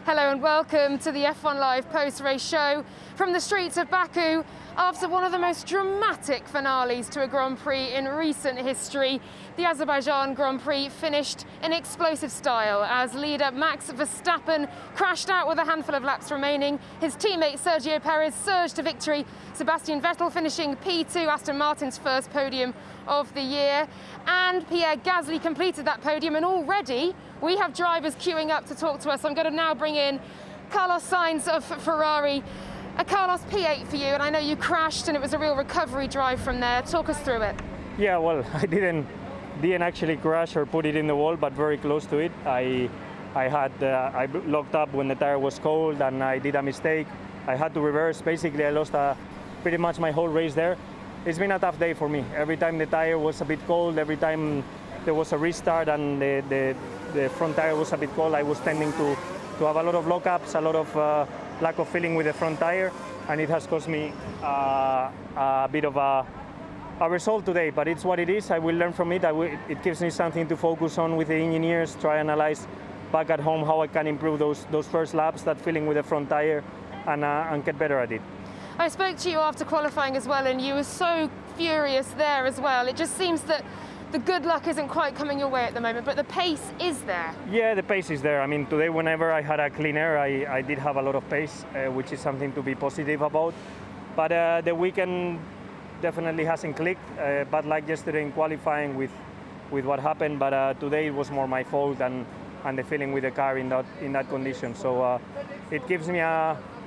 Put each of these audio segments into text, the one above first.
Hello and welcome to the F1 Live post-race show from the streets of Baku after one of the most dramatic finales to a Grand Prix in recent history. The Azerbaijan Grand Prix finished in explosive style as leader Max Verstappen crashed out with a handful of laps remaining. His teammate Sergio Perez surged to victory. Sebastian Vettel finishing P2, Aston Martin's first podium of the year. And Pierre Gasly completed that podium, and already we have drivers queuing up to talk to us. I'm going to now bring in Carlos Sainz of Ferrari. Carlos, P8 for you, and I know you crashed and it was a real recovery drive from there. Talk us through it. Yeah, well, I didn't actually crash or put it in the wall, but very close to it. I locked up when the tire was cold and I did a mistake. I had to reverse. Basically, I lost pretty much my whole race there. It's been a tough day for me. Every time the tire was a bit cold, every time there was a restart and the front tire was a bit cold, I was tending to have a lot of lockups, a lot of lack of feeling with the front tire, and it has cost me a bit of a result today, but it's what it is. I will learn from it. It gives me something to focus on with the engineers, try and analyze back at home how I can improve those first laps, that feeling with the front tire, and get better at it. I spoke to you after qualifying as well, and you were so furious there as well. It just seems that the good luck isn't quite coming your way at the moment, but the pace is there. Yeah, the pace is there. I mean, today whenever I had a clean air, I did have a lot of pace, which is something to be positive about. But the weekend definitely hasn't clicked, but like yesterday in qualifying with what happened, but today it was more my fault and the feeling with the car in that condition. So it gives me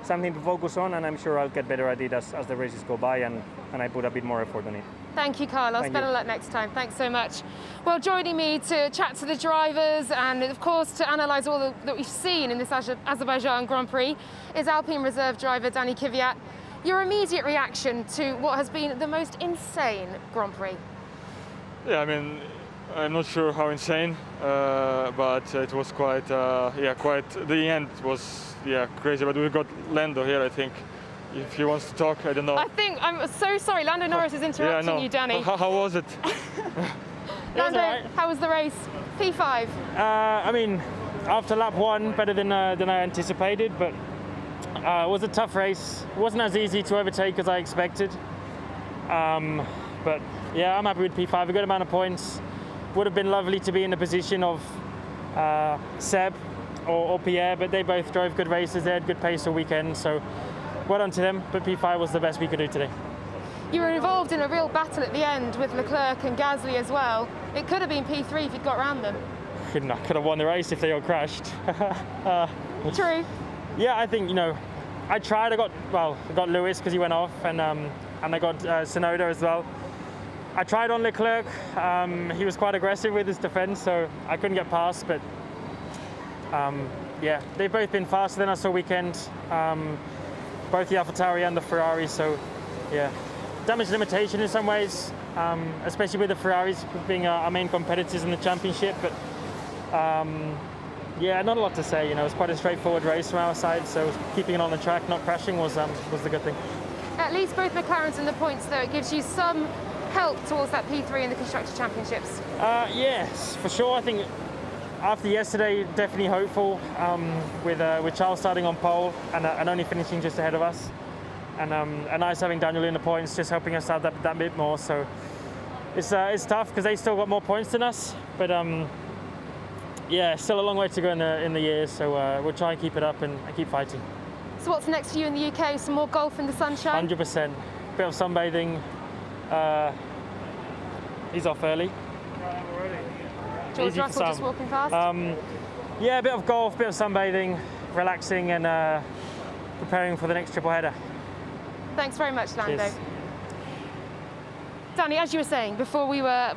something to focus on, and I'm sure I'll get better at it as the races go by and I put a bit more effort on it. Thank you, Carlos. Better luck next time. Thanks so much. Well, joining me to chat to the drivers and, of course, to analyse all that we've seen in this Azerbaijan Grand Prix is Alpine Reserve driver Dani Kvyat. Your immediate reaction to what has been the most insane Grand Prix? Yeah, I mean, I'm not sure how insane, but it was quite, the end was, crazy. But we've got Lando here, I think. If he wants to talk, I don't know. I'm so sorry, Lando Norris is interrupting you, Dani. How was it? Lando, how was the race? P5? I mean, after lap one, better than I anticipated, but it was a tough race. It wasn't as easy to overtake as I expected. But yeah, I'm happy with P5, a good amount of points. Would have been lovely to be in the position of Seb or Pierre, but they both drove good races. They had good pace all weekend, so well done to them, but P5 was the best we could do today. You were involved in a real battle at the end with Leclerc and Gasly as well. It could have been P3 if you'd got around them. Could have won the race if they all crashed. True. Yeah, I think, I tried. I got Lewis because he went off, and I got Tsunoda as well. I tried on Leclerc. He was quite aggressive with his defense, so I couldn't get past, but yeah, they've both been faster than us all weekend. Both the AlphaTauri and the Ferrari, so yeah, damage limitation in some ways, especially with the Ferraris being our main competitors in the championship. But yeah, not a lot to say. It was quite a straightforward race from our side, so keeping it on the track, not crashing, was the good thing. At least both McLarens in the points, though, it gives you some help towards that P3 in the Constructor Championships. Yes, for sure. I think after yesterday, definitely hopeful with Charles starting on pole and only finishing just ahead of us, and nice having Daniel in the points, just helping us out that bit more. So it's tough because they still got more points than us, but yeah, still a long way to go in the year. So we'll try and keep it up and keep fighting. So what's next for you in the UK? Some more golf in the sunshine? 100%. Bit of sunbathing. He's off early. George Russell just walking past? Yeah, a bit of golf, bit of sunbathing, relaxing, and preparing for the next triple header. Thanks very much, Lando. Cheers. Dani, as you were saying before, we were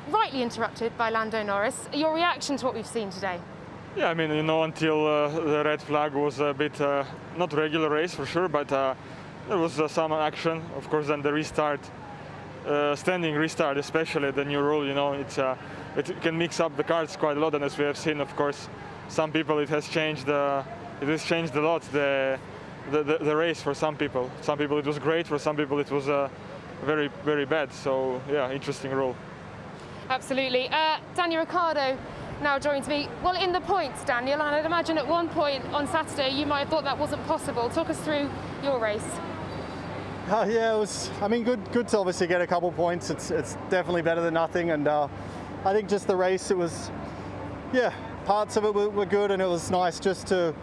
rightly interrupted by Lando Norris. Your reaction to what we've seen today? Yeah, I mean, until the red flag was a bit not regular race for sure, but there was some action. Of course, then the restart, standing restart, especially the new rule. It can mix up the cards quite a lot, and as we have seen, of course, some people it has changed a lot the race for some people. Some people it was great, for some people it was very, very bad. So yeah, interesting rule. Absolutely. Ricardo, now joins me. Well, in the points, Daniel, and I'd imagine at one point on Saturday you might have thought that wasn't possible. Talk us through your race. Yeah, it was. I mean, good to obviously get a couple points. It's definitely better than nothing, and I think just the race, it was, yeah, parts of it were good, and it was nice just to,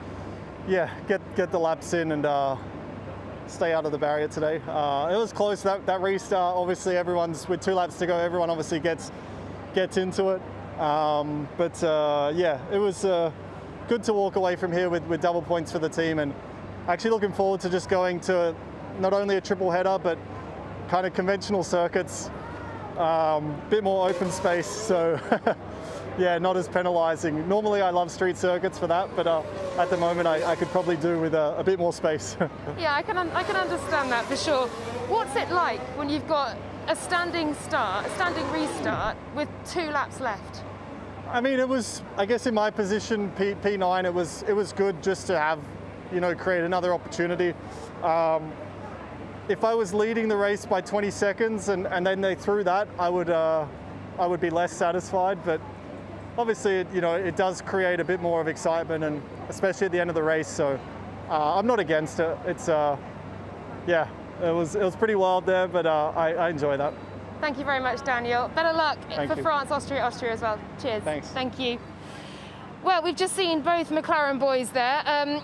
yeah, get the laps in and stay out of the barrier today. It was close. That restart, obviously, everyone's with 2 laps to go. Everyone obviously gets into it, but yeah, it was good to walk away from here with double points for the team, and actually looking forward to just going to not only a triple header, but kind of conventional circuits, bit more open space, so yeah, not as penalising. Normally I love street circuits for that, but at the moment I could probably do with a bit more space. Yeah, I can understand that for sure. What's it like when you've got a standing restart with 2 laps left? I mean, it was, I guess in my position, P9, it was good just to have, you know, create another opportunity. If I was leading the race by 20 seconds and then they threw that, I would be less satisfied. But obviously, you know, it does create a bit more of excitement, and especially at the end of the race. So I'm not against it. It's yeah, it was pretty wild there, but I enjoy that. Thank you very much, Daniel. Better luck for France, Austria as well. Cheers. Thanks. Thank you. Well, we've just seen both McLaren boys there.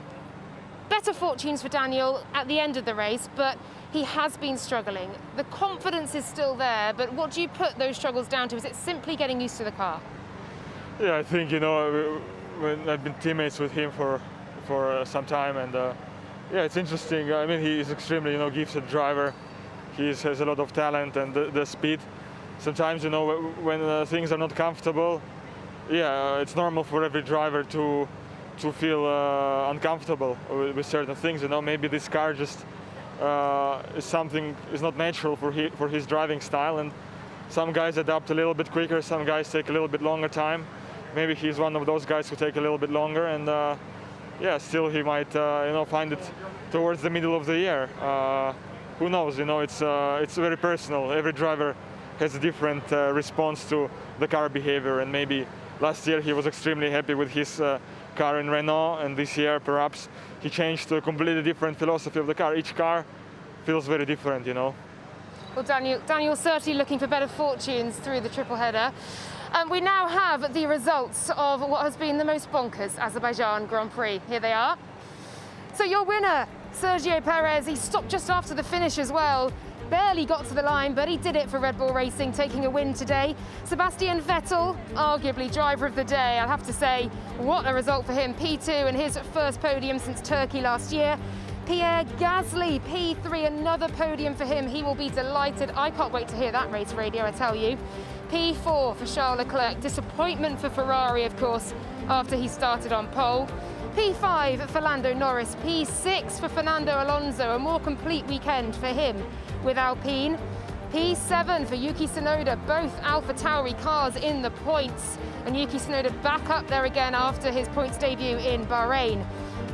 Better fortunes for Daniel at the end of the race, but he has been struggling. The confidence is still there, but what do you put those struggles down to? Is it simply getting used to the car? Yeah, I think, you know, when I've been teammates with him for some time, and yeah, it's interesting. I mean, he is extremely, you know, gifted driver. He has a lot of talent and the speed. Sometimes, you know, when things are not comfortable, yeah, it's normal for every driver to feel uncomfortable with certain things. You know, maybe this car just is not natural for his driving style, and some guys adapt a little bit quicker, some guys take a little bit longer time. Maybe he's one of those guys who take a little bit longer, and yeah, still he might you know, find it towards the middle of the year. Who knows? You know, it's very personal. Every driver has a different response to the car behavior, and maybe last year he was extremely happy with his car in Renault, and this year perhaps he changed to a completely different philosophy of the car. Each car feels very different, you know. Well, Daniel's certainly looking for better fortunes through the triple header. We now have the results of what has been the most bonkers Azerbaijan Grand Prix. Here they are. So your winner, Sergio Perez, he stopped just after the finish as well. Barely got to the line, but he did it for Red Bull Racing, taking a win today. Sebastian Vettel, arguably driver of the day, I'll have to say, what a result for him. P2 and his first podium since Turkey last year. Pierre Gasly, P3, another podium for him. He will be delighted. I can't wait to hear that race radio, I tell you. P4 for Charles Leclerc. Disappointment for Ferrari, of course, after he started on pole. P5 for Lando Norris. P6 for Fernando Alonso. A more complete weekend for him with Alpine. P7 for Yuki Tsunoda. Both AlphaTauri cars in the points. And Yuki Tsunoda back up there again after his points debut in Bahrain.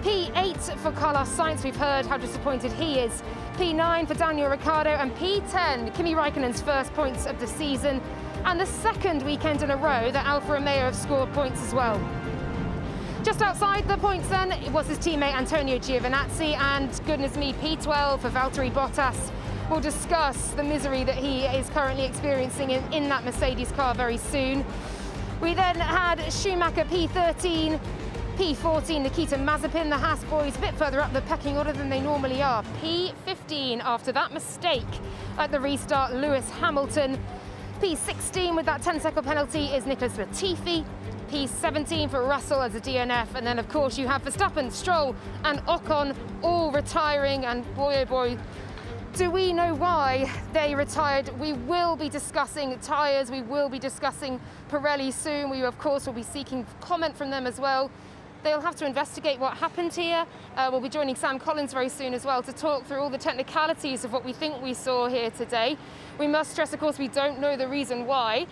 P8 for Carlos Sainz. We've heard how disappointed he is. P9 for Daniel Ricciardo. And P10, Kimi Raikkonen's first points of the season. And the second weekend in a row that Alfa Romeo have scored points as well. Just outside the points then, it was his teammate Antonio Giovinazzi, and goodness me, P12 for Valderie Bottas. We'll discuss the misery that he is currently experiencing in that Mercedes car very soon. We then had Schumacher P13, P14 Nikita Mazepin, the Haas boys, a bit further up the pecking order than they normally are. P15 after that mistake at the restart, Lewis Hamilton. P16 with that 10-second penalty is Nicholas Latifi. P17 for Russell as a DNF, and then of course you have Verstappen, Stroll and Ocon all retiring, and boy oh boy, do we know why they retired. We will be discussing tyres, we will be discussing Pirelli soon. We of course will be seeking comment from them as well. They'll have to investigate what happened here. We'll be joining Sam Collins very soon as well to talk through all the technicalities of what we think we saw here today. We must stress, of course, we don't know the reason why.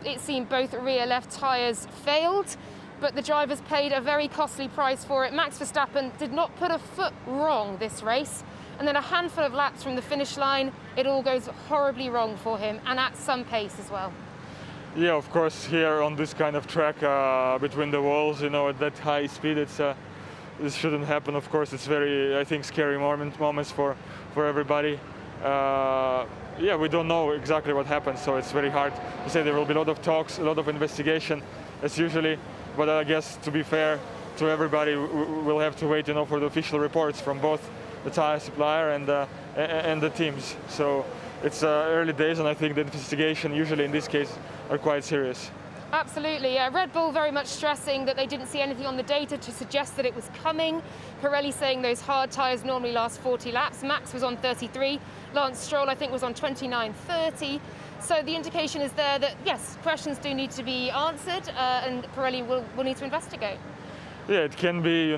It seemed both rear left tyres failed, but the drivers paid a very costly price for it. Max Verstappen did not put a foot wrong this race, and then a handful of laps from the finish line, it all goes horribly wrong for him, and at some pace as well. Yeah, of course, here on this kind of track between the walls, at that high speed, this shouldn't happen. Of course, it's very, I think, scary moments for everybody. Yeah, we don't know exactly what happened, so it's very hard to say. There will be a lot of talks, a lot of investigation, as usually. But I guess, to be fair to everybody, we'll have to wait, for the official reports from both the tire supplier and the teams. So it's early days, and I think the investigation, usually in this case, are quite serious. Absolutely, yeah. Red Bull very much stressing that they didn't see anything on the data to suggest that it was coming. Pirelli saying those hard tyres normally last 40 laps. Max was on 33. Lance Stroll, I think, was on 29.30. So the indication is there that, yes, questions do need to be answered and Pirelli will need to investigate. Yeah, it can be,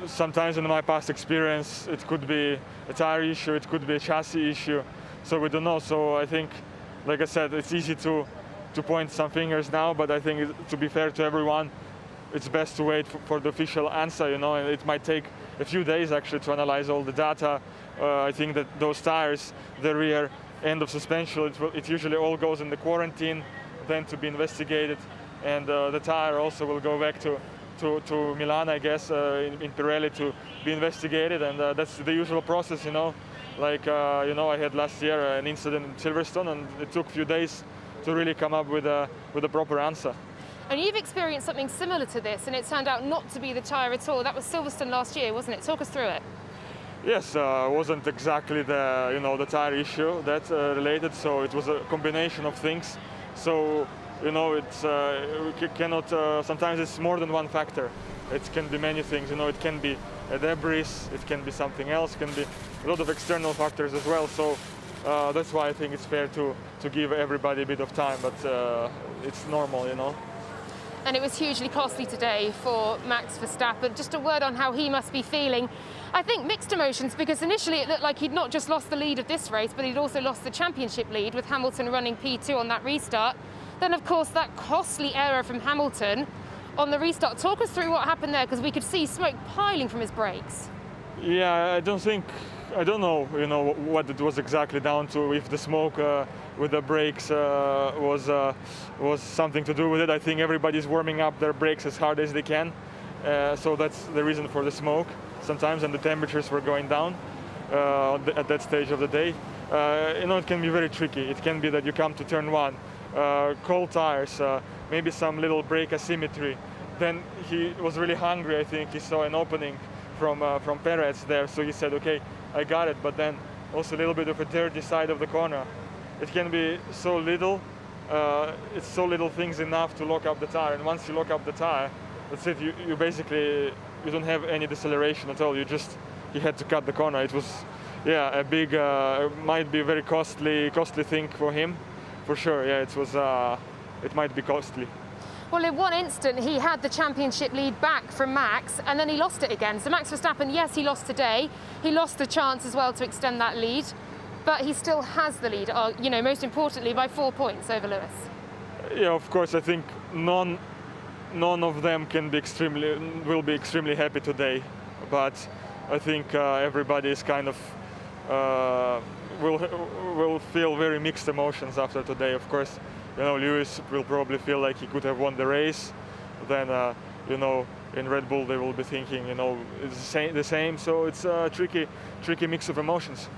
sometimes in my past experience, it could be a tire issue, it could be a chassis issue. So we don't know. So I think, like I said, it's easy to point some fingers now, but I think, to be fair to everyone, it's best to wait for the official answer, and it might take a few days actually to analyze all the data. I think that those tires, the rear end of suspension, it usually all goes in the quarantine, then to be investigated, and the tire also will go back to Milan, I guess, in Pirelli to be investigated, and that's the usual process, Like, I had last year an incident in Silverstone, and it took a few days to really come up with a proper answer. And you've experienced something similar to this, and it turned out not to be the tyre at all. That was Silverstone last year, wasn't it? Talk us through it. Yes, it wasn't exactly the tire issue that related. So it was a combination of things. So it's we cannot. Sometimes it's more than one factor. It can be many things. It can be a debris. It can be something else. It can be a lot of external factors as well. So that's why I think it's fair to give everybody a bit of time. But it's normal, And it was hugely costly today for Max Verstappen. Just a word on how he must be feeling. I think mixed emotions, because initially it looked like he'd not just lost the lead of this race, but he'd also lost the championship lead with Hamilton running P2 on that restart. Then, of course, that costly error from Hamilton on the restart. Talk us through what happened there, because we could see smoke piling from his brakes. Yeah, I don't know, what it was exactly down to, if the smoke with the brakes was something to do with it. I think everybody's warming up their brakes as hard as they can, so that's the reason for the smoke sometimes, and the temperatures were going down at that stage of the day. It can be very tricky. It can be that you come to turn one, cold tires, maybe some little brake asymmetry. Then he was really hungry. I think he saw an opening from Perez there, so he said, okay, I got it, but then also a little bit of a dirty side of the corner. It can be so little, it's so little things enough to lock up the tire, and once you lock up the tire, that's it. You basically, you don't have any deceleration at all. You had to cut the corner. It was, yeah, a big, might be a very costly thing for him, for sure. Yeah, it might be costly. Well, in one instant, he had the championship lead back from Max, and then he lost it again. So Max Verstappen, yes, he lost today. He lost the chance as well to extend that lead, but he still has the lead, most importantly, by 4 points over Lewis. Yeah, of course, I think none of them will be extremely happy today, but I think everybody is kind of will feel very mixed emotions after today. Of course, Lewis will probably feel like he could have won the race. Then, in Red Bull they will be thinking, it's the same. So it's a tricky mix of emotions.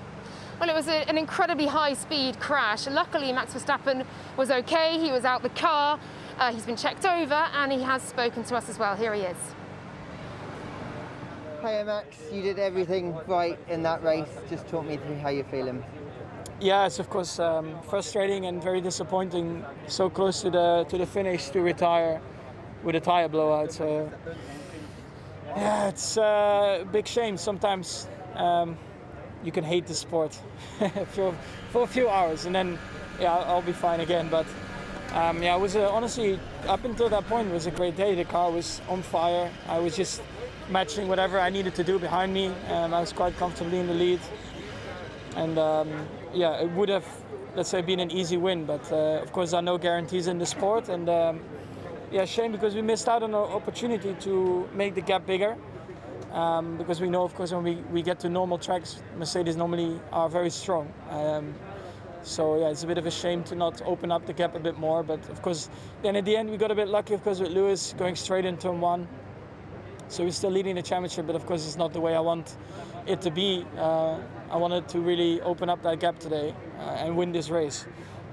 Well, it was an incredibly high-speed crash. Luckily, Max Verstappen was okay. He was out the car. He's been checked over, and he has spoken to us as well. Here he is. Hiya, Max. You did everything right in that race. Just talk me through how you're feeling. Yeah, it's of course frustrating and very disappointing. So close to the finish to retire with a tire blowout. So yeah, it's a big shame. Sometimes you can hate the sport for a few hours, and then I'll be fine again. But it was honestly, up until that point, it was a great day. The car was on fire. I was just matching whatever I needed to do behind me. I was quite comfortably in the lead. And it would have, let's say, been an easy win, but of course there are no guarantees in the sport, and shame because we missed out on an opportunity to make the gap bigger, because we know, of course, when we get to normal tracks, Mercedes normally are very strong. So yeah, it's a bit of a shame to not open up the gap a bit more. But of course, then at the end we got a bit lucky, of course, with Lewis going straight in turn 1. So we're still leading the championship, but of course it's not the way I want it to be. I wanted to really open up that gap today and win this race,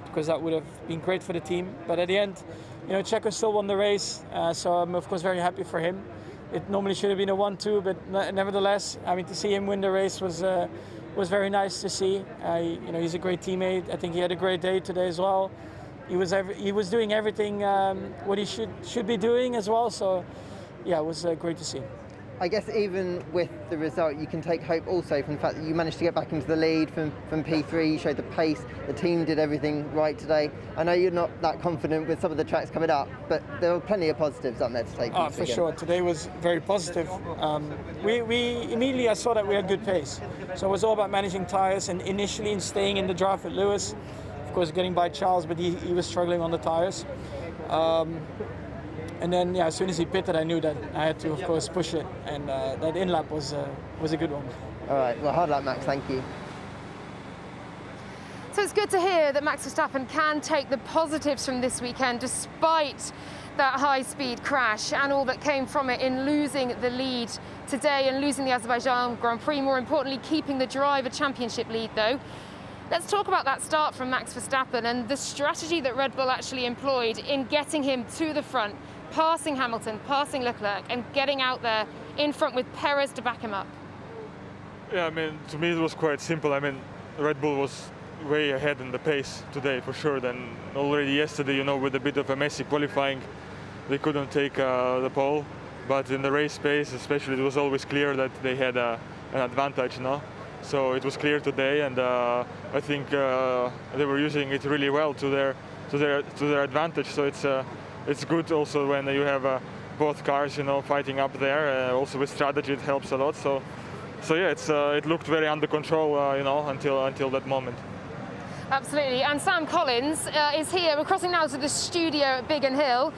because that would have been great for the team. But at the end, you know, Checo still won the race, so I'm of course very happy for him. It normally should have been a 1-2, but nevertheless, I mean, to see him win the race was very nice to see. You know, he's a great teammate. I think he had a great day today as well. He was doing everything what he should be doing as well. So yeah, it was great to see. I guess even with the result, you can take hope also from the fact that you managed to get back into the lead from P3. You showed the pace. The team did everything right today. I know you're not that confident with some of the tracks coming up, but there were plenty of positives up there to take. Oh, for sure. Today was very positive. We immediately, I saw that we had good pace. So it was all about managing tyres and initially staying in the draft with Lewis. Of course, getting by Charles, but he was struggling on the tyres. And then, yeah, as soon as he pitted, I knew that I had to, of course, push it. And that in-lap was a good one. All right, well, hard luck, Max. Thank you. So it's good to hear that Max Verstappen can take the positives from this weekend, despite that high-speed crash and all that came from it in losing the lead today and losing the Azerbaijan Grand Prix. More importantly, keeping the driver championship lead, though. Let's talk about that start from Max Verstappen and the strategy that Red Bull actually employed in getting him to the front, passing Hamilton, passing Leclerc, and getting out there in front with Perez to back him up. Yeah, I mean, to me it was quite simple. I mean, Red Bull was way ahead in the pace today for sure. Then already yesterday, you know, with a bit of a messy qualifying, they couldn't take the pole. But in the race pace, especially, it was always clear that they had an advantage, you know. So it was clear today, and I think they were using it really well to their advantage. So it's good also when you have both cars, you know, fighting up there. Also with strategy, it helps a lot. So yeah, it looked very under control, you know, until that moment. Absolutely. And Sam Collins is here. We're crossing now to the studio at Biggin Hill.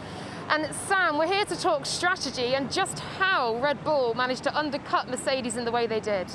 And Sam, we're here to talk strategy and just how Red Bull managed to undercut Mercedes in the way they did.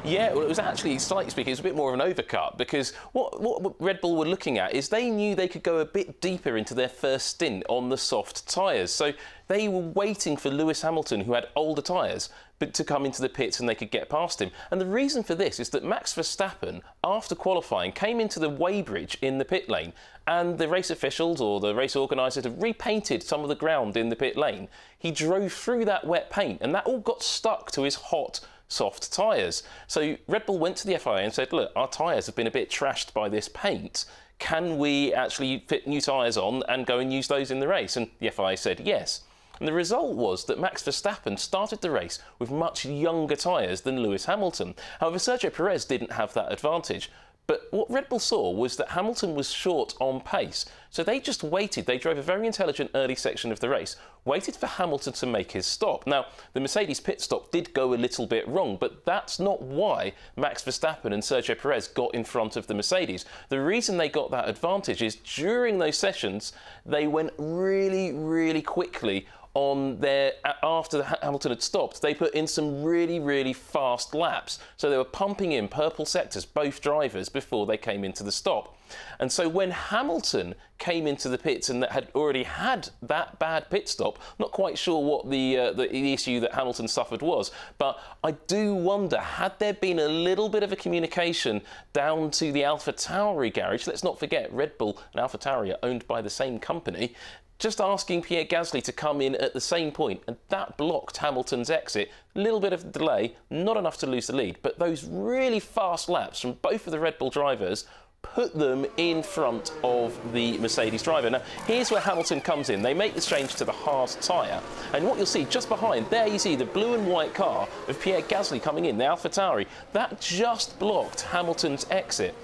Yeah, well, it was actually, slightly speaking, it was a bit more of an overcut, because what Red Bull were looking at is they knew they could go a bit deeper into their first stint on the soft tyres. So they were waiting for Lewis Hamilton, who had older tyres, but to come into the pits and they could get past him. And the reason for this is that Max Verstappen, after qualifying, came into the weighbridge in the pit lane, and the race officials or the race organisers had repainted some of the ground in the pit lane. He drove through that wet paint, and that all got stuck to his hot, soft tyres. So Red Bull went to the FIA and said, look, our tyres have been a bit trashed by this paint. Can we actually fit new tyres on and go and use those in the race? And the FIA said yes. And the result was that Max Verstappen started the race with much younger tyres than Lewis Hamilton. However, Sergio Perez didn't have that advantage. But what Red Bull saw was that Hamilton was short on pace. So they just waited. They drove a very intelligent early section of the race, waited for Hamilton to make his stop. Now, the Mercedes pit stop did go a little bit wrong, but that's not why Max Verstappen and Sergio Perez got in front of the Mercedes. The reason they got that advantage is during those sessions, they went really, really quickly on their, after Hamilton had stopped, they put in some really, really fast laps. So they were pumping in purple sectors, both drivers, before they came into the stop. And so when Hamilton came into the pits and that had already had that bad pit stop, not quite sure what the issue that Hamilton suffered was, but I do wonder, had there been a little bit of a communication down to the AlphaTauri garage, let's not forget Red Bull and AlphaTauri are owned by the same company, just asking Pierre Gasly to come in at the same point, and that blocked Hamilton's exit. A little bit of delay, not enough to lose the lead, but those really fast laps from both of the Red Bull drivers put them in front of the Mercedes driver. Now, here's where Hamilton comes in. They make the change to the hard tyre, and what you'll see just behind, there you see the blue and white car of Pierre Gasly coming in, the AlphaTauri. That just blocked Hamilton's exit.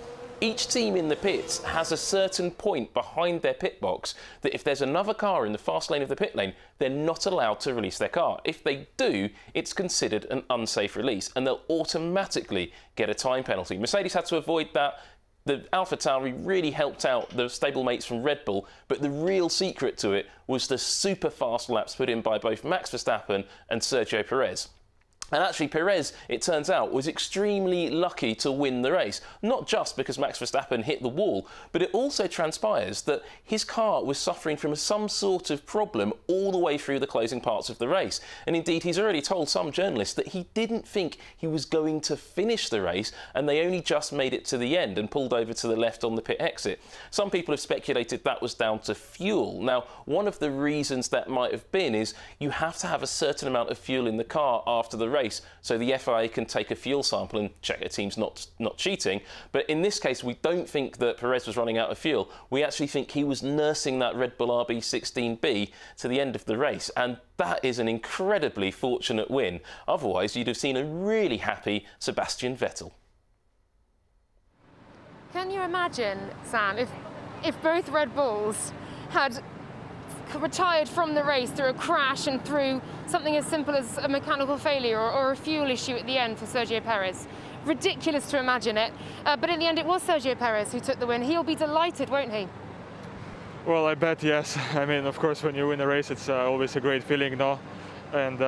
Each team in the pits has a certain point behind their pit box that if there's another car in the fast lane of the pit lane, they're not allowed to release their car. If they do, it's considered an unsafe release and they'll automatically get a time penalty. Mercedes had to avoid that. The AlphaTauri really helped out the stablemates from Red Bull, but the real secret to it was the super fast laps put in by both Max Verstappen and Sergio Perez. And actually, Perez, it turns out, was extremely lucky to win the race. Not just because Max Verstappen hit the wall, but it also transpires that his car was suffering from some sort of problem all the way through the closing parts of the race. And indeed, he's already told some journalists that he didn't think he was going to finish the race, and they only just made it to the end and pulled over to the left on the pit exit. Some people have speculated that was down to fuel. Now, one of the reasons that might have been is you have to have a certain amount of fuel in the car after the race, so the FIA can take a fuel sample and check a team's not cheating. But in this case, we don't think that Perez was running out of fuel. We actually think he was nursing that Red Bull RB16B to the end of the race, and that is an incredibly fortunate win. Otherwise, you'd have seen a really happy Sebastian Vettel. Can you imagine, Sam, if both Red Bulls had retired from the race through a crash and through something as simple as a mechanical failure or a fuel issue at the end for Sergio Perez? Ridiculous to imagine it, but in the end it was Sergio Perez who took the win. He'll be delighted, won't he? Well, I bet yes. I mean, of course, when you win a race, it's always a great feeling, no? And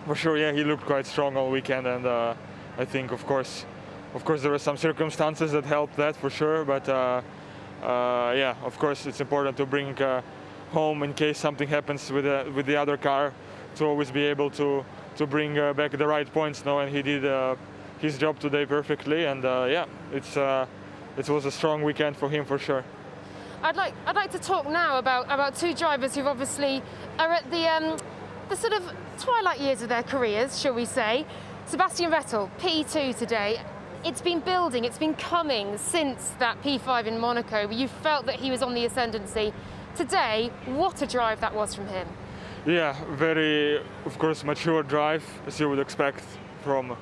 for sure, yeah, he looked quite strong all weekend, and I think, of course, there were some circumstances that helped that for sure. But yeah, of course, it's important to bring home in case something happens with the other car, to always be able to bring back the right points, no? And he did his job today perfectly, and yeah, it was a strong weekend for him for sure. I'd like to talk now about two drivers who obviously are at the sort of twilight years of their careers, shall we say. Sebastian Vettel, P2 today. It's been building, it's been coming since that P5 in Monaco, where you felt that he was on the ascendancy. Today, what a drive that was from him. Yeah, very, of course, mature drive, as you would expect from a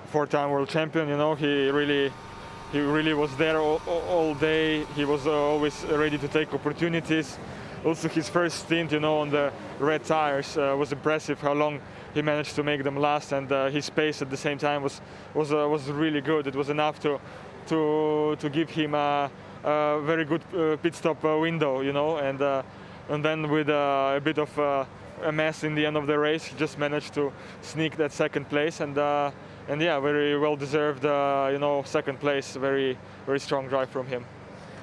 four-time world champion. You know, he really was there all day. He was always ready to take opportunities. Also, his first stint, you know, on the red tires was impressive. How long he managed to make them last, and his pace at the same time was really good. It was enough to give him a very good pit stop window, you know, and then with a bit of a mess in the end of the race, he just managed to sneak that second place, and yeah, very well deserved, you know, second place. Very strong drive from him.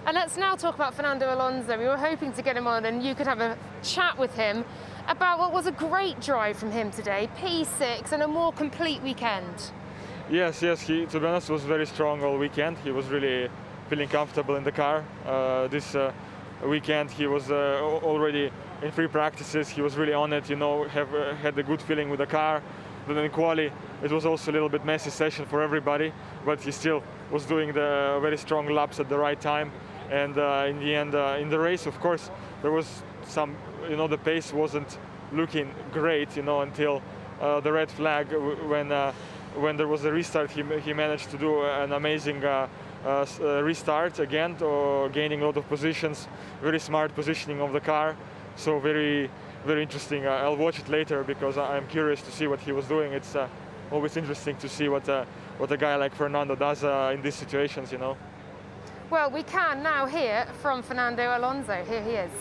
And let's now talk about Fernando Alonso. We were hoping to get him on and you could have a chat with him about what was a great drive from him today, P6 and a more complete weekend. Yes, he, to be honest, was very strong all weekend. He was really feeling comfortable in the car. This weekend he was already in free practices. He was really on it, you know, had a good feeling with the car. Then in quali, it was also a little bit messy session for everybody, but he still was doing the very strong laps at the right time. And in the end, in the race, of course, there was some, you know, the pace wasn't looking great, you know, until the red flag. When there was a restart, he managed to do an amazing restart again, gaining a lot of positions. Very smart positioning of the car. So very interesting. I'll watch it later because I'm curious to see what he was doing. It's always interesting to see what a guy like Fernando does in these situations, you know. Well, we can now hear from Fernando Alonso. Here he is.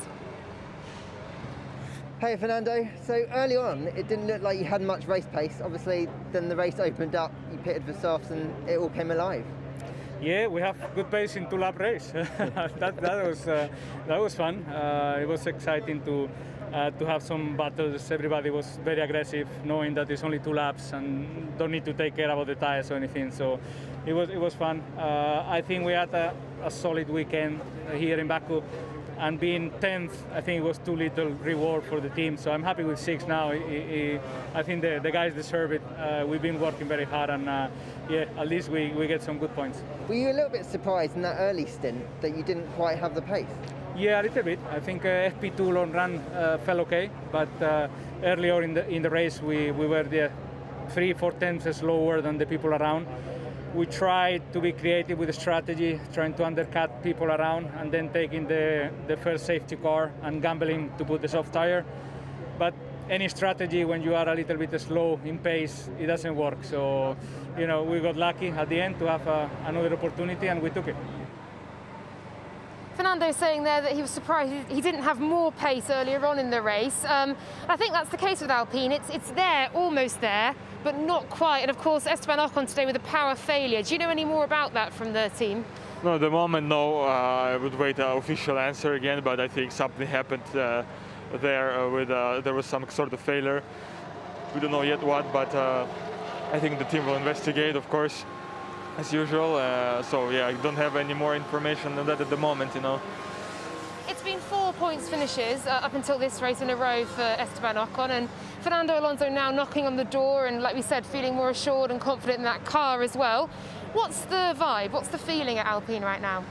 Hey Fernando, so early on it didn't look like you had much race pace. Obviously then the race opened up, you pitted for softs and it all came alive. Yeah, we have good pace in two-lap race. that was fun. It was exciting to have some battles. Everybody was very aggressive, knowing that it's only 2 laps and don't need to take care about the tires or anything. So it was fun. I think we had a solid weekend here in Baku. And being 10th, I think it was too little reward for the team. So I'm happy with 6 now. I think the guys deserve it. We've been working very hard, and yeah, at least we get some good points. Were you a little bit surprised in that early stint that you didn't quite have the pace? Yeah, a little bit. I think FP2 long run felt okay, but earlier in the race we were 3-4 tenths slower than the people around. We tried to be creative with the strategy, trying to undercut people around and then taking the first safety car and gambling to put the soft tire. But any strategy when you are a little bit slow in pace, it doesn't work. So, you know, we got lucky at the end to have another opportunity and we took it. Fernando saying there that he was surprised he didn't have more pace earlier on in the race. I think that's the case with Alpine. It's there, almost there, but not quite. And of course, Esteban Ocon today with a power failure. Do you know any more about that from the team? No, at the moment, no. I would wait an official answer again, but I think something happened there there was some sort of failure. We don't know yet what, but I think the team will investigate, of course, as usual. So yeah, I don't have any more information than that at the moment, you know. It's been 4 points finishes up until this race in a row for Esteban Ocon, and Fernando Alonso now knocking on the door and, like we said, feeling more assured and confident in that car as well. What's the vibe? What's the feeling at Alpine right now?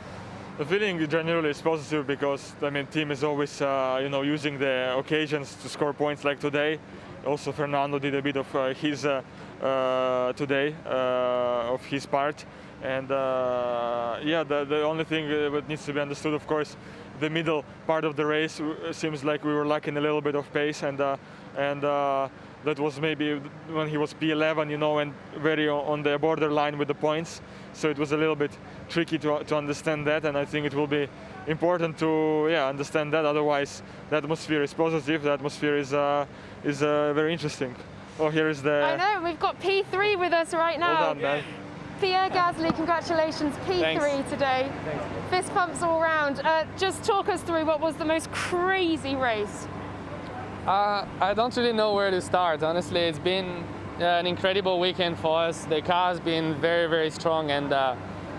The feeling generally is positive because, I mean, team is always, you know, using the occasions to score points like today. Also, Fernando did a bit of his today, of his part. And yeah, the only thing that needs to be understood, of course, the middle part of the race seems like we were lacking a little bit of pace, and that was maybe when he was P11, you know, and very on the borderline with the points. So it was a little bit tricky to understand that, and I think it will be important to understand that. Otherwise, the atmosphere is positive. The atmosphere is very interesting. Oh, here is the. I know, we've got P3 with us right now. Well done, man. Pierre Gasly, congratulations, P3 Thanks. today. Thanks. Fist pumps all round. Just talk us through what was the most crazy race. I don't really know where to start. Honestly, it's been an incredible weekend for us. The car's been very, very strong, and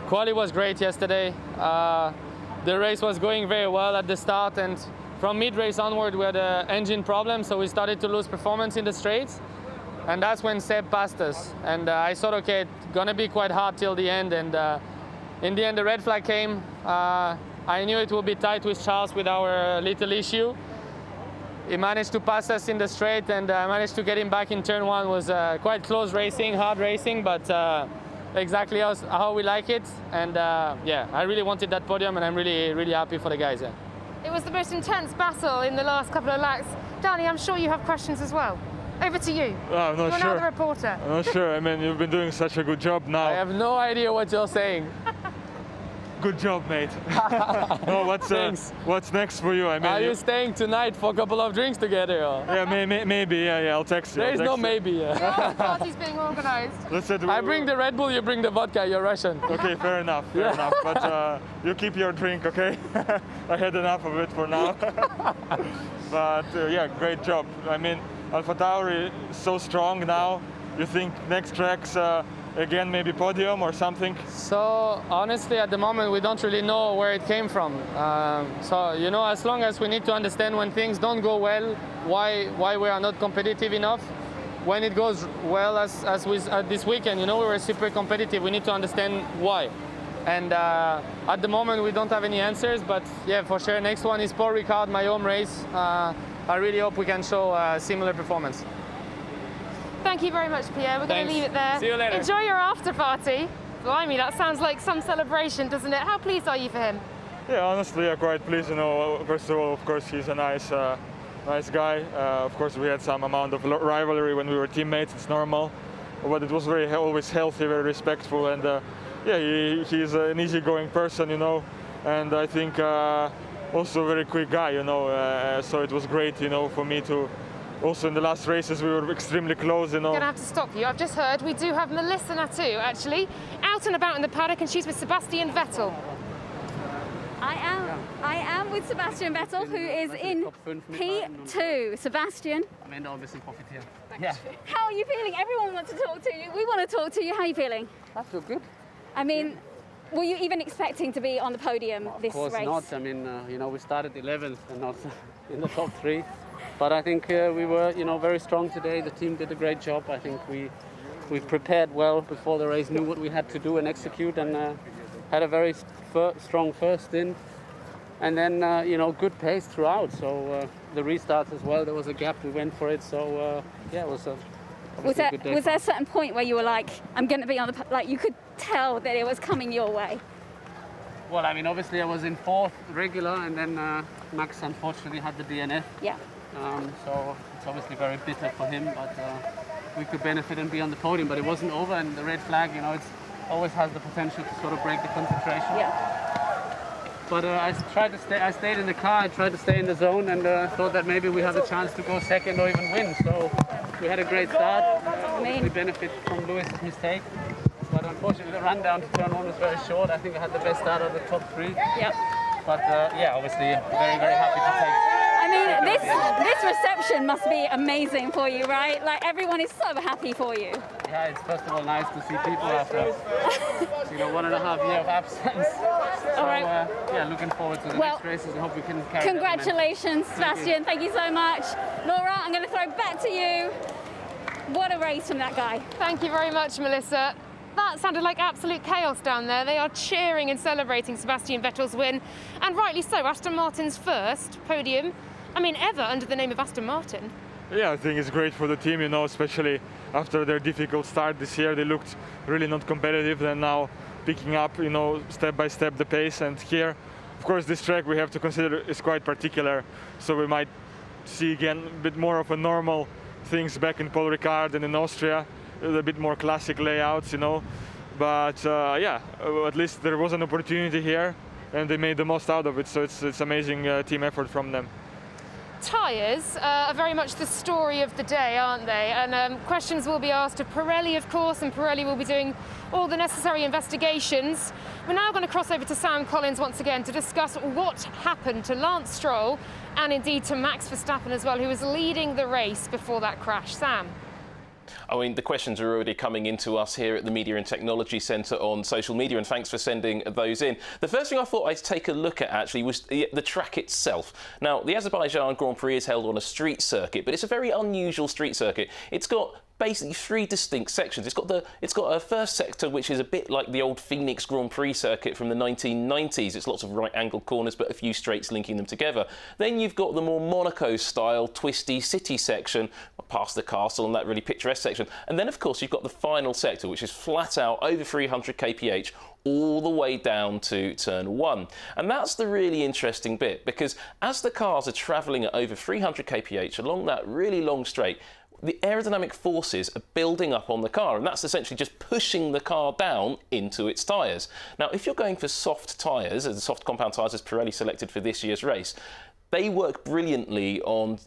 quali was great yesterday. The race was going very well at the start, and from mid-race onward we had an engine problem, so we started to lose performance in the straights. And that's when Seb passed us. And I thought, okay, it's gonna be quite hard till the end. And in the end, the red flag came. I knew it would be tight with Charles with our little issue. He managed to pass us in the straight, and I managed to get him back in turn one. It was quite close racing, hard racing, but exactly how we like it. And yeah, I really wanted that podium, and I'm really, really happy for the guys. Yeah. It was the most intense battle in the last couple of laps. Danny, I'm sure you have questions as well. Over to you. I'm not You're sure. now the reporter. I'm not sure. I mean, you've been doing such a good job now. I have no idea what you're saying. Good job, mate. No, what's next for you? I mean, Are you staying tonight for a couple of drinks together? Or? Yeah, maybe. Yeah, I'll text you. There is no maybe. The after party's being organised. Let's say I bring the Red Bull, you bring the vodka. You're Russian. Okay, fair enough. But you keep your drink, okay? I had enough of it for now. But yeah, great job. I mean, AlphaTauri is so strong now. You think next tracks again maybe podium or something? So honestly, at the moment, we don't really know where it came from. So you know, as long as we need to understand when things don't go well, why we are not competitive enough. When it goes well, as with this weekend, you know, we were super competitive. We need to understand why. And at the moment, we don't have any answers. But yeah, for sure, next one is Paul Ricard, my home race. I really hope we can show a similar performance. Thank you very much, Pierre. We're going to leave it there. See you later. Enjoy your after party. Blimey, that sounds like some celebration, doesn't it? How pleased are you for him? Yeah, honestly, I'm quite pleased. You know, first of all, of course, he's a nice guy. Of course, we had some amount of rivalry when we were teammates. It's normal, but it was always healthy, very respectful, and yeah, he's an easygoing person, you know, and I think also a very quick guy, you know. So it was great, you know, for me to. Also in the last races we were extremely close, you know. I'm going to have to stop you. I've just heard we do have Melissa Nathoo, actually, out and about in the paddock, and she's with Sebastian Vettel. I am with Sebastian Vettel, who is in P2. Sebastian, Yeah. how are you feeling? Everyone wants to talk to you. We want to talk to you. How are you feeling? I feel good. I mean, were you even expecting to be on the podium this race? Of course not. I mean, you know, we started 11th and not in the top 3. But I think we were, you know, very strong today. The team did a great job. I think we prepared well before the race, knew what we had to do and execute, and had a very strong first stint. And then, you know, good pace throughout. So the restarts as well, there was a gap, we went for it. So, yeah, it was a good day. Was there a certain point where you were like, I'm going to be on the, like you could tell that it was coming your way? Well, I mean, obviously I was in 4th regular, and then Max unfortunately had the DNF. Yeah. So it's obviously very bitter for him, but we could benefit and be on the podium, but it wasn't over, and the red flag, you know, it's always has the potential to sort of break the concentration. Yeah. But I stayed in the car, I tried to stay in the zone, and thought that maybe we had a chance to go second or even win. So we had a great start. We benefit from Lewis's mistake. But unfortunately, the run down to turn 1 was very short. I think I had the best start of the top 3. Yep. But yeah, obviously, very, very happy to take. I mean, this reception must be amazing for you, right? Like, everyone is so happy for you. Yeah, it's first of all nice to see people after 1.5 years of absence. So, yeah, looking forward to the next races. I hope we can carry. Congratulations, Sebastian. Thank you so much. Laura, I'm going to throw back to you. What a race from that guy. Thank you very much, Melissa. That sounded like absolute chaos down there. They are cheering and celebrating Sebastian Vettel's win, and rightly so. Aston Martin's first podium, ever under the name of Aston Martin. Yeah, I think it's great for the team, especially after their difficult start this year. They looked really not competitive, and now picking up, step by step the pace. And here, of course, this track we have to consider is quite particular, so we might see again a bit more of a normal things back in Paul Ricard and in Austria. A bit more classic layouts, but yeah, at least there was an opportunity here and they made the most out of it, so it's amazing team effort from them. Tyres are very much the story of the day, aren't they? And questions will be asked of Pirelli, of course, and Pirelli will be doing all the necessary investigations. We're now going to cross over to Sam Collins once again to discuss what happened to Lance Stroll and indeed to Max Verstappen as well, who was leading the race before that crash. Sam? The questions are already coming into us here at the Media and Technology Centre on social media, and thanks for sending those in. The first thing I thought I'd take a look at actually was the track itself. Now, the Azerbaijan Grand Prix is held on a street circuit, but it's a very unusual street circuit. It's got basically 3 distinct sections. It's got a first sector which is a bit like the old Phoenix Grand Prix circuit from the 1990s. It's lots of right-angled corners but a few straights linking them together. Then you've got the more Monaco-style twisty city section past the castle and that really picturesque section. And then of course you've got the final sector which is flat out over 300 kph all the way down to turn 1. And that's the really interesting bit, because as the cars are travelling at over 300 kph along that really long straight, the aerodynamic forces are building up on the car, and that's essentially just pushing the car down into its tyres. Now, if you're going for soft tyres, as the soft compound tyres as Pirelli selected for this year's race, they work brilliantly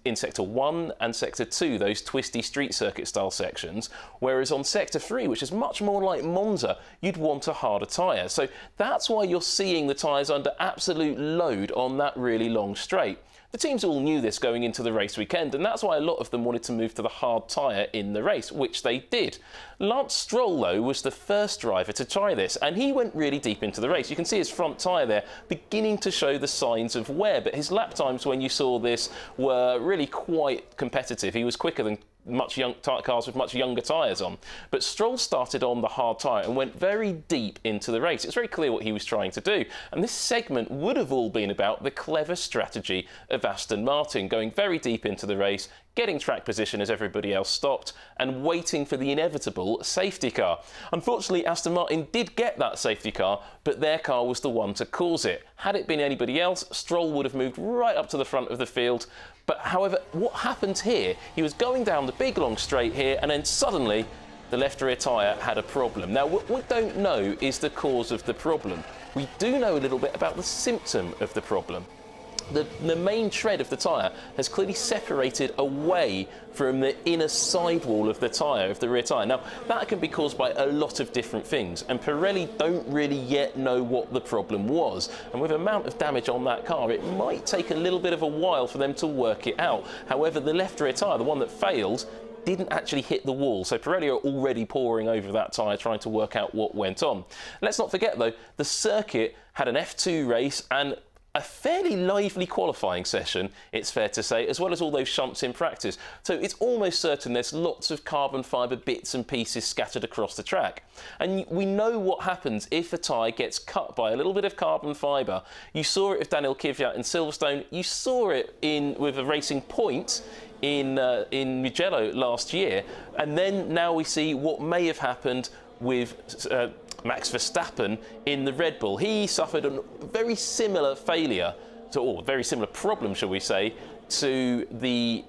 in Sector 1 and Sector 2, those twisty street circuit style sections, whereas on Sector 3, which is much more like Monza, you'd want a harder tyre. So that's why you're seeing the tyres under absolute load on that really long straight. The teams all knew this going into the race weekend, and that's why a lot of them wanted to move to the hard tyre in the race, which they did. Lance Stroll, though, was the first driver to try this, and he went really deep into the race. You can see his front tyre there beginning to show the signs of wear, but his lap times when you saw this were really quite competitive. He was quicker than cars with much younger tyres on. But Stroll started on the hard tyre and went very deep into the race. It's very clear what he was trying to do. And this segment would have all been about the clever strategy of Aston Martin, going very deep into the race, getting track position as everybody else stopped, and waiting for the inevitable safety car. Unfortunately, Aston Martin did get that safety car, but their car was the one to cause it. Had it been anybody else, Stroll would have moved right up to the front of the field. But however, what happened here, he was going down the big long straight here, and then suddenly the left rear tyre had a problem. Now, what we don't know is the cause of the problem. We do know a little bit about the symptom of the problem. The main tread of the tyre has clearly separated away from the inner sidewall of the tyre, of the rear tyre. Now, that can be caused by a lot of different things, and Pirelli don't really yet know what the problem was. And with the amount of damage on that car, it might take a little bit of a while for them to work it out. However, the left rear tyre, the one that failed, didn't actually hit the wall, so Pirelli are already poring over that tyre trying to work out what went on. Let's not forget, though, the circuit had an F2 race and a fairly lively qualifying session, it's fair to say, as well as all those shunts in practice. So it's almost certain there's lots of carbon fibre bits and pieces scattered across the track. And we know what happens if a tyre gets cut by a little bit of carbon fibre. You saw it with Daniel Kvyat in Silverstone. You saw it with a Racing Point in Mugello last year. And then now we see what may have happened with Max Verstappen in the Red Bull. He suffered a very similar failure, or very similar problem, shall we say, to the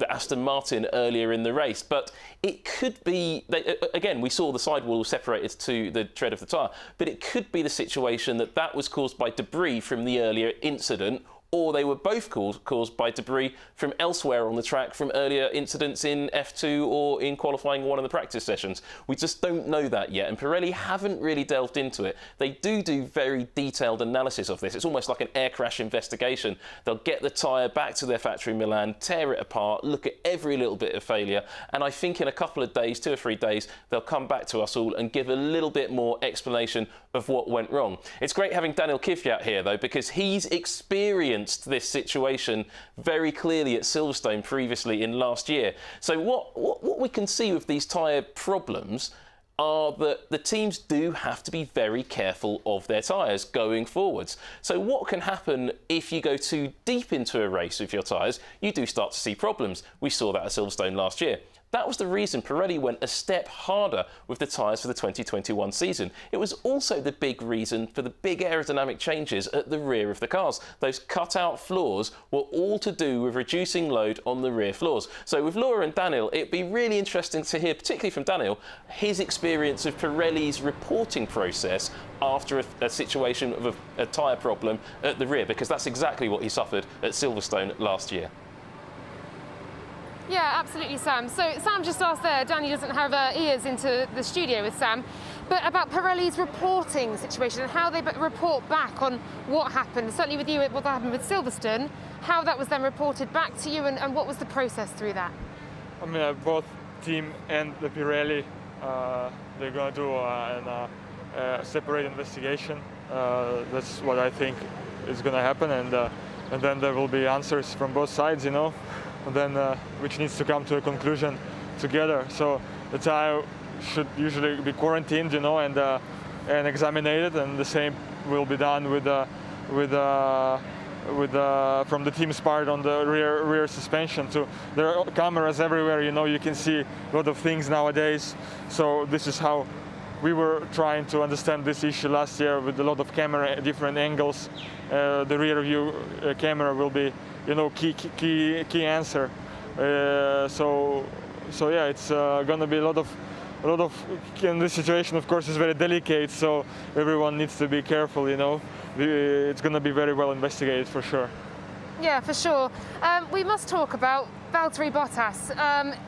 Aston Martin earlier in the race. But it could be, again, we saw the sidewall separated to the tread of the tyre, but it could be the situation that was caused by debris from the earlier incident, or they were both caused by debris from elsewhere on the track from earlier incidents in F2 or in qualifying one of the practice sessions. We just don't know that yet, and Pirelli haven't really delved into it. They do very detailed analysis of this. It's almost like an air crash investigation. They'll get the tyre back to their factory in Milan, tear it apart, look at every little bit of failure, and I think in a couple of days, 2 or 3 days, they'll come back to us all and give a little bit more explanation of what went wrong. It's great having Daniel Kvyat here, though, because he's experienced this situation very clearly at Silverstone previously in last year. So what we can see with these tyre problems are that the teams do have to be very careful of their tyres going forwards. So what can happen if you go too deep into a race with your tyres? You do start to see problems. We saw that at Silverstone last year. That was the reason Pirelli went a step harder with the tyres for the 2021 season. It was also the big reason for the big aerodynamic changes at the rear of the cars. Those cut-out floors were all to do with reducing load on the rear floors. So with Laura and Daniel, it'd be really interesting to hear, particularly from Daniel, his experience of Pirelli's reporting process after a situation of a tyre problem at the rear, because that's exactly what he suffered at Silverstone last year. Yeah, absolutely, Sam. So Sam just asked there, Danny doesn't have ears into the studio with Sam, but about Pirelli's reporting situation and how they report back on what happened. Certainly with you, what happened with Silverstone, how that was then reported back to you and what was the process through that? I mean, both team and the Pirelli, they're going to do a separate investigation. That's what I think is going to happen, and then there will be answers from both sides, you know. And then which needs to come to a conclusion together. So the tyre should usually be quarantined, you know, and examined, and the same will be done from the team's part on the rear suspension too. There are cameras everywhere, you know, you can see a lot of things nowadays. So this is how we were trying to understand this issue last year with a lot of camera, different angles. The rear view camera will be, you know, key answer. So yeah, it's going to be a lot of. And this situation, of course, is very delicate. So everyone needs to be careful. You know, it's going to be very well investigated for sure. Yeah, for sure. We must talk about Valderie Bottas.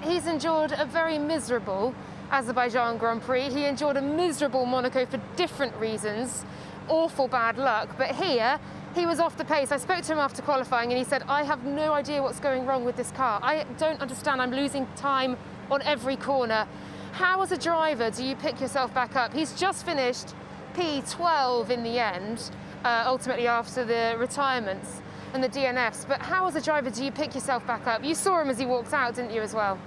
He's endured a very miserable Azerbaijan Grand Prix. He endured a miserable Monaco for different reasons. Awful bad luck. But here, he was off the pace. I spoke to him after qualifying and he said, I have no idea what's going wrong with this car. I don't understand. I'm losing time on every corner. How, as a driver, do you pick yourself back up? He's just finished P12 in the end, ultimately after the retirements and the DNFs. But how, as a driver, do you pick yourself back up? You saw him as he walked out, didn't you, as well?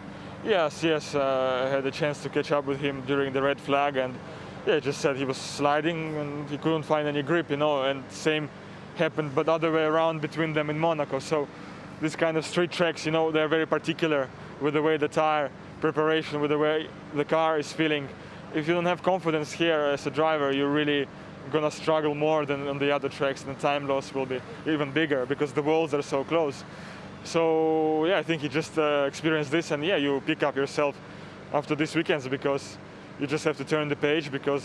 Yes. I had a chance to catch up with him during the red flag, and yeah, just said he was sliding and he couldn't find any grip, you know, and same happened, but other way around between them in Monaco. So this kind of street tracks, you know, they're very particular with the way the tire preparation, with the way the car is feeling. If you don't have confidence here as a driver, you're really gonna struggle more than on the other tracks, and the time loss will be even bigger because the walls are so close. So yeah, I think he just experienced this, and yeah, you pick up yourself after these weekends because you just have to turn the page, because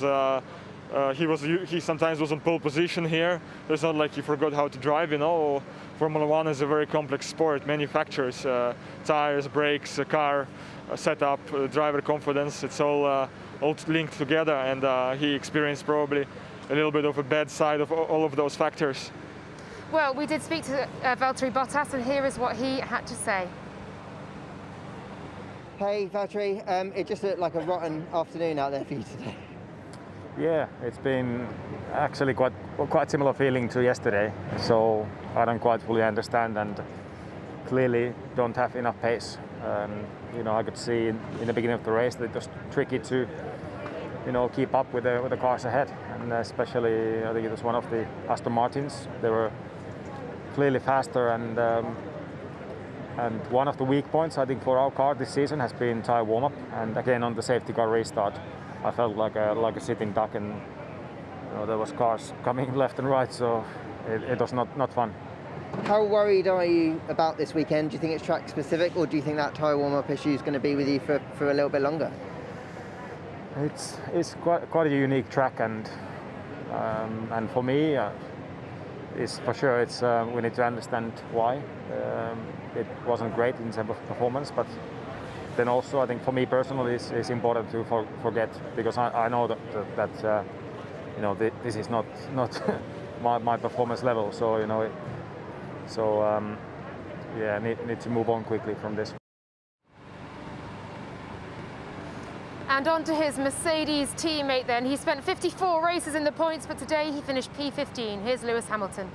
he sometimes was on pole position here. It's not like he forgot how to drive, you know. Formula One is a very complex sport. Manufacturers, tires, brakes, car setup, driver confidence. It's all linked together, and he experienced probably a little bit of a bad side of all of those factors. Well, we did speak to Valderie Bottas, and here is what he had to say. Hey, Valderie, it just looked like a rotten afternoon out there for you today. Yeah, it's been actually quite similar feeling to yesterday. So I don't quite fully understand, and clearly don't have enough pace. You know, I could see in the beginning of the race that it was tricky to, you know, keep up with the cars ahead, and especially I think it was one of the Aston Martins. They were clearly faster, and one of the weak points I think for our car this season has been tyre warm-up, and again on the safety car restart I felt like a sitting duck, and you know, there was cars coming left and right, so it was not fun. How worried are you about this weekend? Do you think it's track specific, or do you think that tyre warm-up issue is going to be with you for a little bit longer? It's quite a unique track, and for me is for sure. It's we need to understand why it wasn't great in terms of performance, but then also I think for me personally it's important to forget, because I know that you know, this is not my performance level. So you know, yeah, need to move on quickly from this. And on to his Mercedes teammate then. He spent 54 races in the points, but today he finished P15. Here's Lewis Hamilton.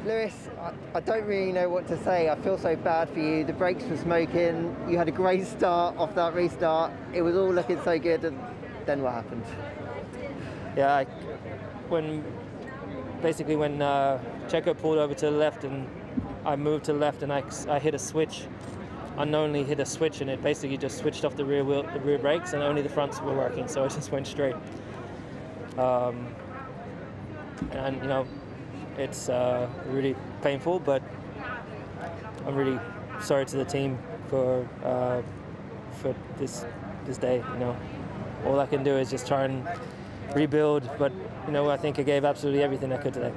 Lewis, I don't really know what to say. I feel so bad for you. The brakes were smoking. You had a great start off that restart. It was all looking so good, and then what happened? Yeah, when Checo pulled over to the left and I moved to the left and I hit a switch, unknowingly hit a switch, and it basically just switched off the rear brakes, and only the fronts were working, so it just went straight. And you know, it's really painful, but I'm really sorry to the team for this day. You know, all I can do is just try and rebuild, but you know, I think I gave absolutely everything I could today.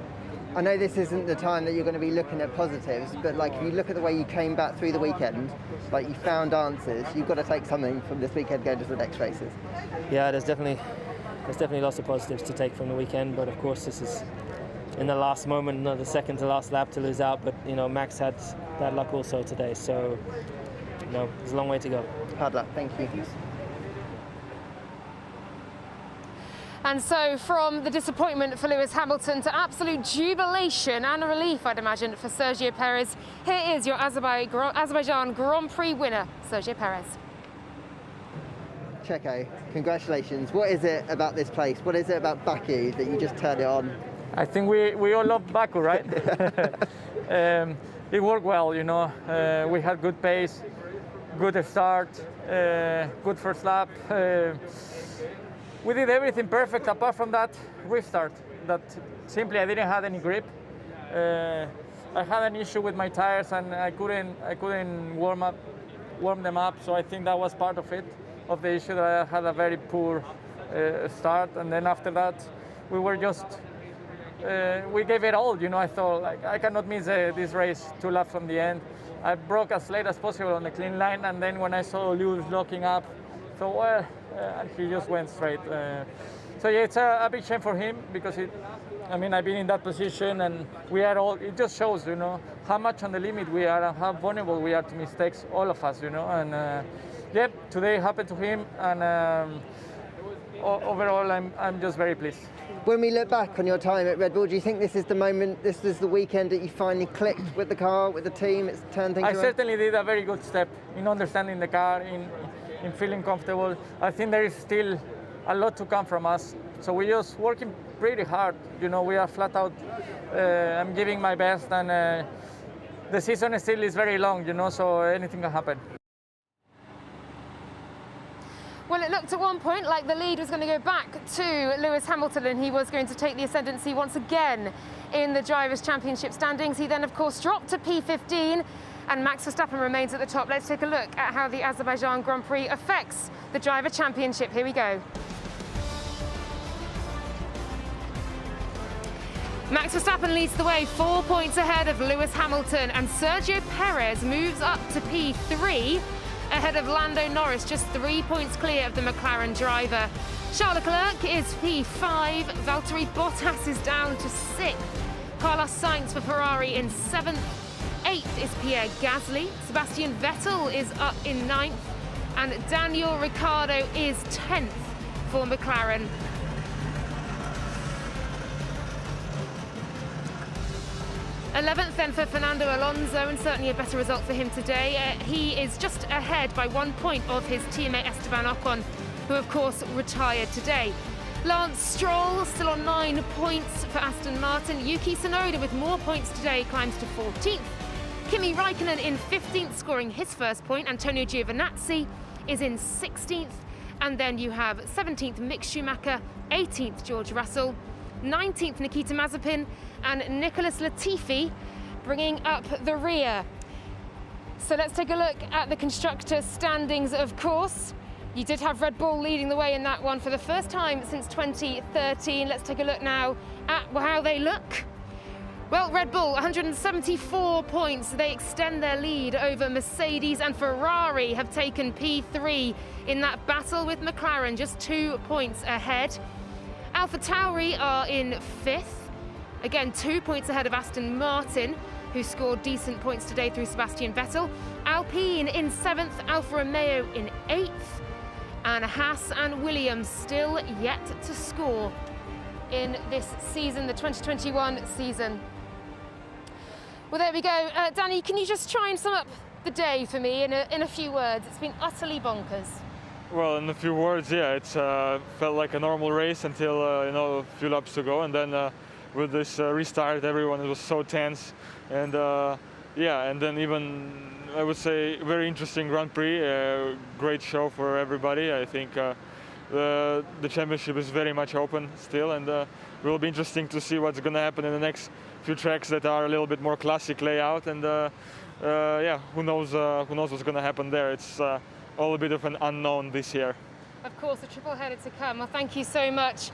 I know this isn't the time that you're going to be looking at positives, but like if you look at the way you came back through the weekend, like you found answers, you've got to take something from this weekend going to the next races. Yeah, there's definitely lots of positives to take from the weekend, but of course this is in the last moment, not the second to last lap to lose out, but you know, Max had bad luck also today, so you know, there's a long way to go. Hard luck, thank you. And so from the disappointment for Lewis Hamilton to absolute jubilation and relief, I'd imagine, for Sergio Perez, here is your Azerbaijan Grand Prix winner, Sergio Perez. Checo, congratulations. What is it about this place? What is it about Baku that you just turn it on? I think we all love Baku, right? It worked well, you know. We had good pace, good start, good first lap. We did everything perfect apart from that restart. That simply I didn't have any grip. I had an issue with my tires and I couldn't warm them up. So I think that was part of it, of the issue, that I had a very poor start. And then after that, we were just we gave it all. You know, I thought like I cannot miss this race 2 laps from the end. I broke as late as possible on the clean line, and then when I saw Lewis locking up, so well. And he just went straight. So yeah, it's a big shame for him, because I mean, I've been in that position, and we are all. It just shows, you know, how much on the limit we are and how vulnerable we are to mistakes, all of us, you know. And yeah, today happened to him, and overall, I'm just very pleased. When we look back on your time at Red Bull, do you think this is the moment, this is the weekend that you finally clicked with the car, with the team, it's turned things around? I certainly did a very good step in understanding the car, in feeling comfortable. I think there is still a lot to come from us. So we're just working pretty hard. You know, we are flat out. I'm giving my best, and the season still is very long, you know, so anything can happen. Well, it looked at one point like the lead was going to go back to Lewis Hamilton, and he was going to take the ascendancy once again in the Drivers' Championship standings. He then, of course, dropped to P15, and Max Verstappen remains at the top. Let's take a look at how the Azerbaijan Grand Prix affects the Driver Championship. Here we go. Max Verstappen leads the way, 4 points ahead of Lewis Hamilton, and Sergio Perez moves up to P3 ahead of Lando Norris, just 3 points clear of the McLaren driver. Charles Leclerc is P5, Valderie Bottas is down to 6th, Carlos Sainz for Ferrari in 7th, 8th is Pierre Gasly, Sebastian Vettel is up in 9th, and Daniel Ricardo is 10th for McLaren. th then for Fernando Alonso, and certainly a better result for him today. He is just ahead by 1 point of his teammate Esteban Ocon, who of course retired today. Lance Stroll still on 9 points for Aston Martin. Yuki Tsunoda with more points today climbs to 14th. Kimi Raikkonen in 15th, scoring his first point. Antonio Giovinazzi is in 16th. And then you have 17th Mick Schumacher, 18th George Russell, 19th Nikita Mazepin, and Nicholas Latifi bringing up the rear. So let's take a look at the constructor standings, of course. You did have Red Bull leading the way in that one for the first time since 2013. Let's take a look now at how they look. Well, Red Bull, 174 points. They extend their lead over Mercedes, and Ferrari have taken P3 in that battle with McLaren, just 2 points ahead. AlphaTauri are in 5th, again 2 points ahead of Aston Martin, who scored decent points today through Sebastian Vettel. Alpine in 7th, Alfa Romeo in 8th, and Haas and Williams still yet to score in this season, the 2021 season. Well, there we go. Danny, can you just try and sum up the day for me in a few words? It's been utterly bonkers. Well, in a few words, yeah, it's felt like a normal race until a few laps to go, and then with this restart, everyone was so tense, and and then even I would say very interesting Grand Prix, great show for everybody. I think the championship is very much open still, and it will be interesting to see what's going to happen in the next few tracks that are a little bit more classic layout, and who knows what's going to happen there. It's all a bit of an unknown this year. Of course, a triple header to come. Well, thank you so much.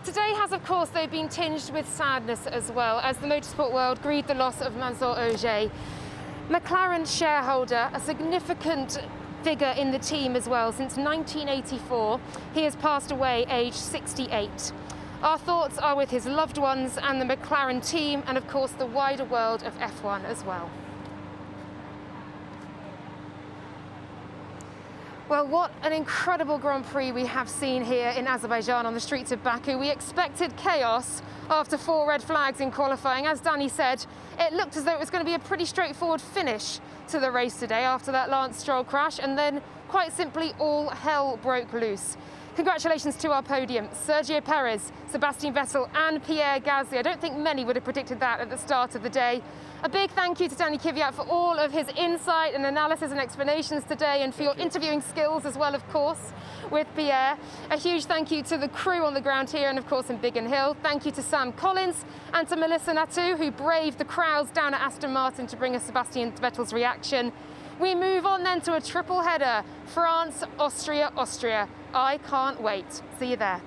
Today has, of course, though, been tinged with sadness as well, as the motorsport world grieved the loss of Mansour Ogier. McLaren shareholder, a significant figure in the team as well. Since 1984, he has passed away aged 68. Our thoughts are with his loved ones and the McLaren team, and of course the wider world of F1 as well. Well, what an incredible Grand Prix we have seen here in Azerbaijan on the streets of Baku. We expected chaos after 4 red flags in qualifying. As Danny said, it looked as though it was going to be a pretty straightforward finish to the race today after that Lance Stroll crash, and then quite simply all hell broke loose. Congratulations to our podium, Sergio Perez, Sebastian Vettel and Pierre Gasly. I don't think many would have predicted that at the start of the day. A big thank you to Danny Kvyat for all of his insight and analysis and explanations today, and for your interviewing skills as well, of course, with Pierre. A huge thank you to the crew on the ground here and, of course, in Biggin Hill. Thank you to Sam Collins and to Melissa Nathoo, who braved the crowds down at Aston Martin to bring us Sebastian Vettel's reaction. We move on then to a triple header, France, Austria, Austria. I can't wait. See you there.